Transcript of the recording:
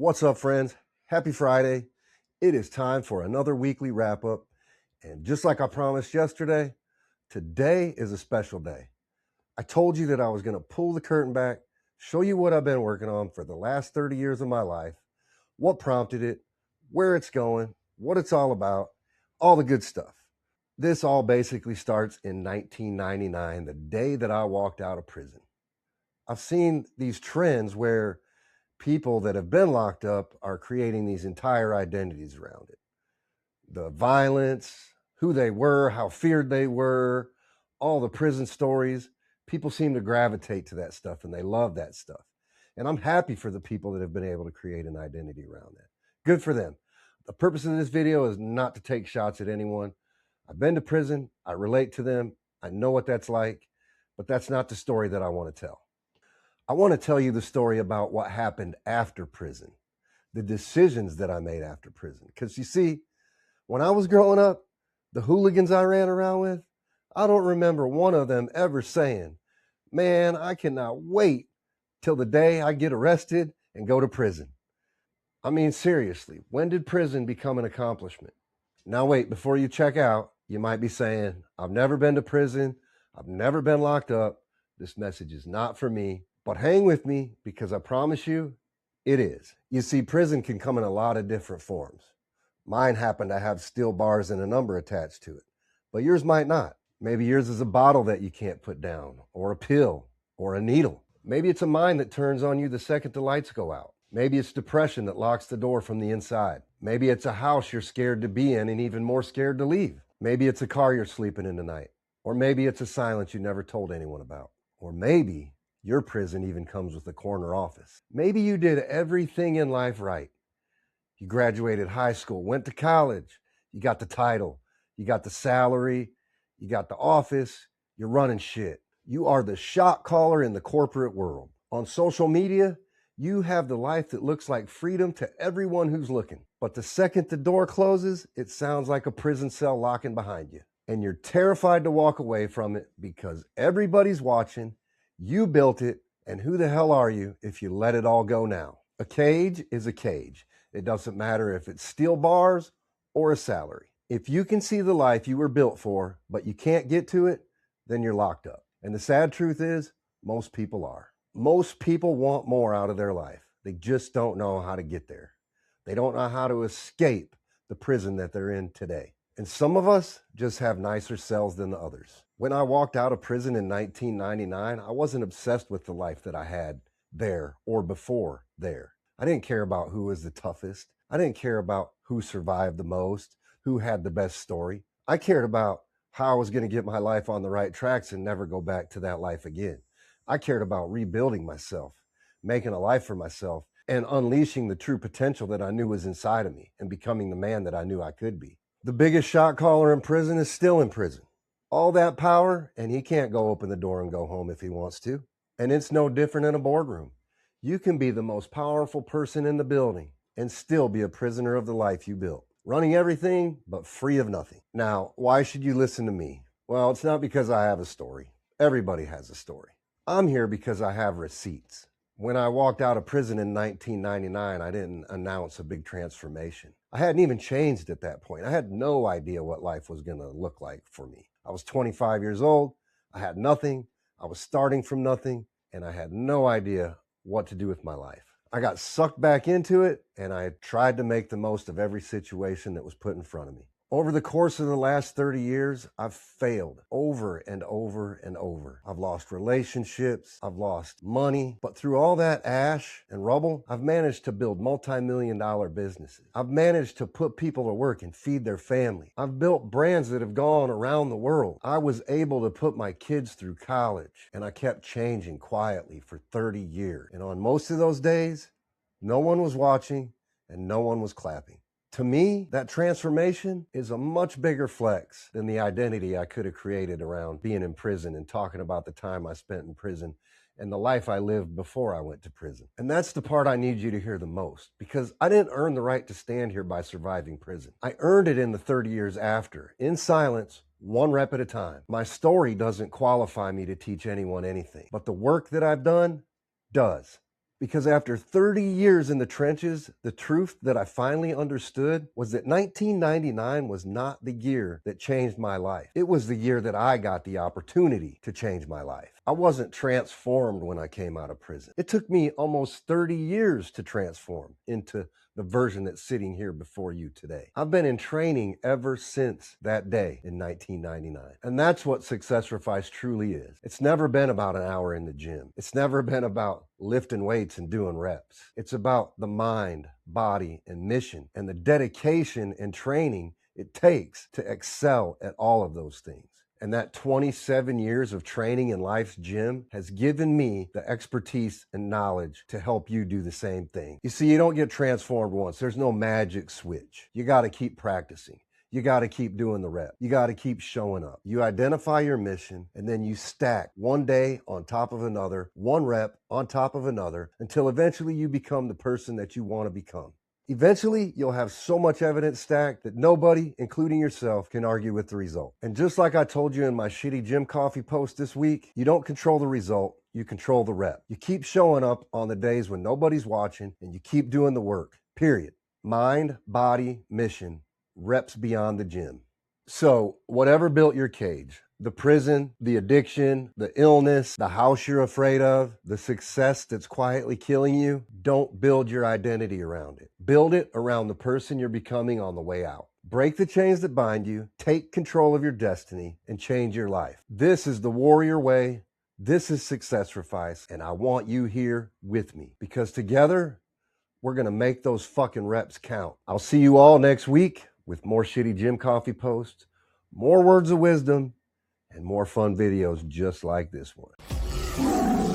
What's up, friends? Happy Friday. It is time for another weekly wrap up. And just like I promised yesterday, today is a special day. I told you that I was going to pull the curtain back, show you what I've been working on for the last 30 years of my life, what prompted it, where it's going, what it's all about, all the good stuff. This all basically starts in 1999, the day that I walked out of prison. I've seen these trends where people that have been locked up are creating these entire identities around it. The violence, who they were, how feared they were, all the prison stories. People seem to gravitate to that stuff and they love that stuff. And I'm happy for the people that have been able to create an identity around that. Good for them. The purpose of this video is not to take shots at anyone. I've been to prison. I relate to them. I know what that's like, but that's not the story that I want to tell. I want to tell you the story about what happened after prison, the decisions that I made after prison. Because you see, when I was growing up, the hooligans I ran around with, I don't remember one of them ever saying, man, I cannot wait till the day I get arrested and go to prison. I mean, seriously, when did prison become an accomplishment? Now, wait, before you check out, you might be saying, I've never been to prison. I've never been locked up. This message is not for me. But hang with me, because I promise you, it is. You see, prison can come in a lot of different forms. Mine happened to have steel bars and a number attached to it, but yours might not. Maybe yours is a bottle that you can't put down, or a pill, or a needle. Maybe it's a mind that turns on you the second the lights go out. Maybe it's depression that locks the door from the inside. Maybe it's a house you're scared to be in and even more scared to leave. Maybe it's a car you're sleeping in tonight. Or maybe it's a silence you never told anyone about. Or maybe your prison even comes with a corner office. Maybe you did everything in life right. You graduated high school, went to college, you got the title, you got the salary, you got the office, you're running shit. You are the shot caller in the corporate world. On social media, you have the life that looks like freedom to everyone who's looking. But the second the door closes, it sounds like a prison cell locking behind you. And you're terrified to walk away from it because everybody's watching. You built it, and who the hell are you if you let it all go now? A cage is a cage. It doesn't matter if it's steel bars or a salary. If you can see the life you were built for, but you can't get to it, then you're locked up. And the sad truth is, most people are. Most people want more out of their life. They just don't know how to get there. They don't know how to escape the prison that they're in today. And some of us just have nicer cells than the others. When I walked out of prison in 1999, I wasn't obsessed with the life that I had there or before there. I didn't care about who was the toughest. I didn't care about who survived the most, who had the best story. I cared about how I was going to get my life on the right tracks and never go back to that life again. I cared about rebuilding myself, making a life for myself, and unleashing the true potential that I knew was inside of me and becoming the man that I knew I could be. The biggest shot caller in prison is still in prison. All that power, and he can't go open the door and go home if he wants to. And it's no different in a boardroom. You can be the most powerful person in the building and still be a prisoner of the life you built, running everything but free of nothing. Now, why should you listen to me? Well, it's not because I have a story. Everybody has a story. I'm here because I have receipts. When I walked out of prison in 1999, I didn't announce a big transformation. I hadn't even changed at that point. I had no idea what life was going to look like for me. I was 25 years old. I had nothing. I was starting from nothing, and I had no idea what to do with my life. I got sucked back into it, and I tried to make the most of every situation that was put in front of me. Over the course of the last 30 years, I've failed over and over and over. I've lost relationships, I've lost money, but through all that ash and rubble, I've managed to build multi-million-dollar businesses. I've managed to put people to work and feed their family. I've built brands that have gone around the world. I was able to put my kids through college, and I kept changing quietly for 30 years. And on most of those days, no one was watching and no one was clapping. To me, that transformation is a much bigger flex than the identity I could have created around being in prison and talking about the time I spent in prison and the life I lived before I went to prison. And that's the part I need you to hear the most, because I didn't earn the right to stand here by surviving prison. I earned it in the 30 years after, in silence, one rep at a time. My story doesn't qualify me to teach anyone anything, but the work that I've done does. Because after 30 years in the trenches, the truth that I finally understood was that 1999 was not the year that changed my life. It was the year that I got the opportunity to change my life. I wasn't transformed when I came out of prison. It took me almost 30 years to transform into the version that's sitting here before you today. I've been in training ever since that day in 1999. And that's what Successrifice truly is. It's never been about an hour in the gym. It's never been about lifting weights and doing reps. It's about the mind, body, and mission, and the dedication and training it takes to excel at all of those things. And that 27 years of training in life's gym has given me the expertise and knowledge to help you do the same thing. You see, you don't get transformed once. There's no magic switch. You got to keep practicing. You got to keep doing the rep. You got to keep showing up. You identify your mission, and then you stack one day on top of another, one rep on top of another, until eventually you become the person that you want to become. Eventually, you'll have so much evidence stacked that nobody, including yourself, can argue with the result. And just like I told you in my shitty gym coffee post this week, you don't control the result, you control the rep. You keep showing up on the days when nobody's watching, and you keep doing the work, period. Mind, body, mission, reps beyond the gym. So whatever built your cage, the prison, the addiction, the illness, the house you're afraid of, the success that's quietly killing you, don't build your identity around it. Build it around the person you're becoming on the way out. Break the chains that bind you, take control of your destiny, and change your life. This is the warrior way. This is Successrifice, and I want you here with me because together, we're going to make those fucking reps count. I'll see you all next week with more shitty gym coffee posts, more words of wisdom, and more fun videos just like this one.